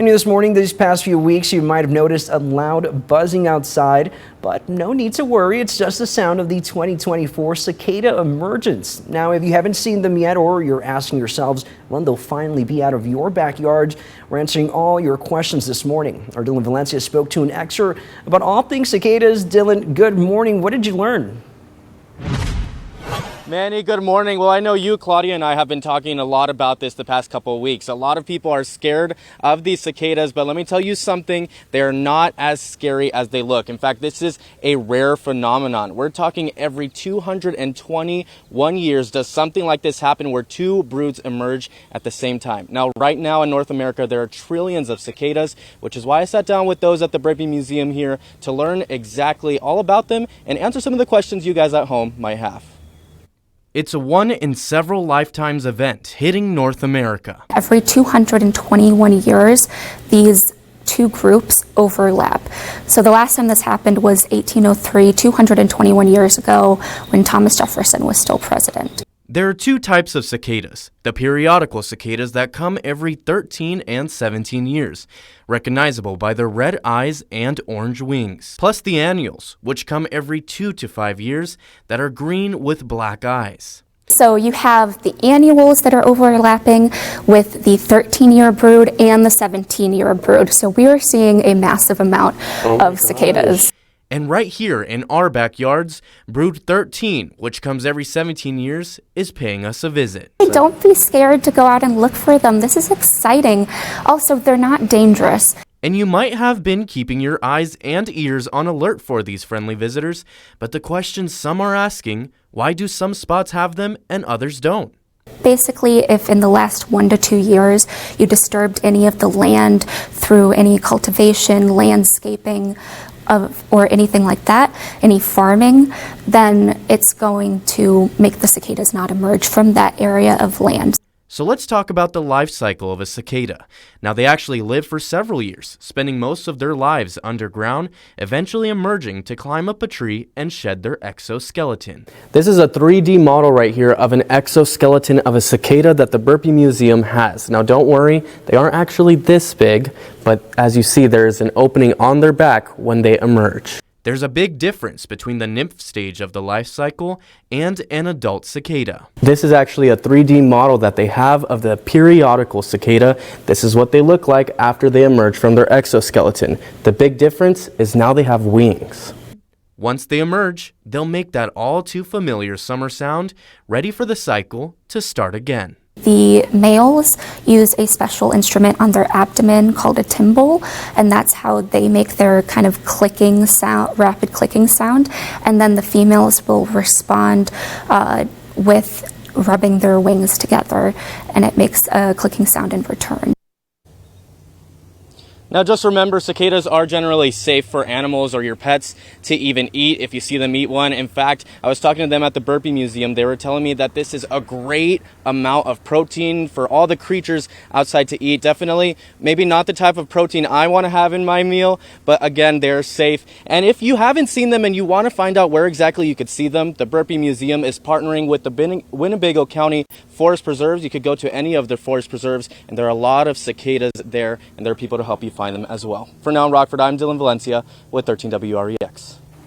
And this morning, these past few weeks, you might have noticed a loud buzzing outside, but no need to worry. It's just the sound of the 2024 cicada emergence. Now, if you haven't seen them yet, or you're asking yourselves when they'll finally be out of your backyard, we're answering all your questions this morning. Our Dylan Valencia spoke to an expert about all things cicadas. Dylan, good morning. What did you learn? Manny, good morning. Well, I know you, Claudia, and I have been talking a lot about this the past couple of weeks. A lot of people are scared of these cicadas, but let me tell you something. They are not as scary as they look. In fact, this is a rare phenomenon. We're talking every 221 years does something like this happen where two broods emerge at the same time. Now, right now in North America, there are trillions of cicadas, which is why I sat down with those at the Burpee Museum here to learn exactly all about them and answer some of the questions you guys at home might have. It's a one-in-several-lifetimes event hitting North America. Every 221 years, these two groups overlap. So the last time this happened was 1803, 221 years ago, when Thomas Jefferson was still president. There are two types of cicadas, the periodical cicadas that come every 13 and 17 years, recognizable by their red eyes and orange wings, plus the annuals, which come every 2 to 5 years, that are green with black eyes. So you have the annuals that are overlapping with the 13-year brood and the 17-year brood. So we are seeing a massive amount of cicadas. And right here in our backyards, brood 13, which comes every 17 years, is paying us a visit. Don't be scared to go out and look for them. This is exciting. Also, they're not dangerous. And you might have been keeping your eyes and ears on alert for these friendly visitors, but the question some are asking, why do some spots have them and others don't? Basically, if in the last 1 to 2 years you disturbed any of the land through any cultivation, landscaping, or anything like that, any farming, then it's going to make the cicadas not emerge from that area of land. So let's talk about the life cycle of a cicada. Now, they actually live for several years, spending most of their lives underground, eventually emerging to climb up a tree and shed their exoskeleton. This is a 3D model right here of an exoskeleton of a cicada that the Burpee Museum has. Now, don't worry, they aren't actually this big, but as you see, there is an opening on their back when they emerge. There's a big difference between the nymph stage of the life cycle and an adult cicada. This is actually a 3D model that they have of the periodical cicada. This is what they look like after they emerge from their exoskeleton. The big difference is now they have wings. Once they emerge, they'll make that all too familiar summer sound, ready for the cycle to start again. The males use a special instrument on their abdomen called a timbal, and that's how they make their kind of clicking sound, rapid clicking sound. And then the females will respond with rubbing their wings together, and it makes a clicking sound in return. Now, just remember, cicadas are generally safe for animals or your pets to even eat if you see them eat one. In fact, I was talking to them at the Burpee Museum. They were telling me that this is a great amount of protein for all the creatures outside to eat. Definitely, maybe not the type of protein I want to have in my meal, but again, they're safe. And if you haven't seen them and you want to find out where exactly you could see them, the Burpee Museum is partnering with the Winnebago County Forest Preserves. You could go to any of their forest preserves, and there are a lot of cicadas there, and there are people to help you find them as well. For now in Rockford, I'm Dylan Valencia with 13 WREX.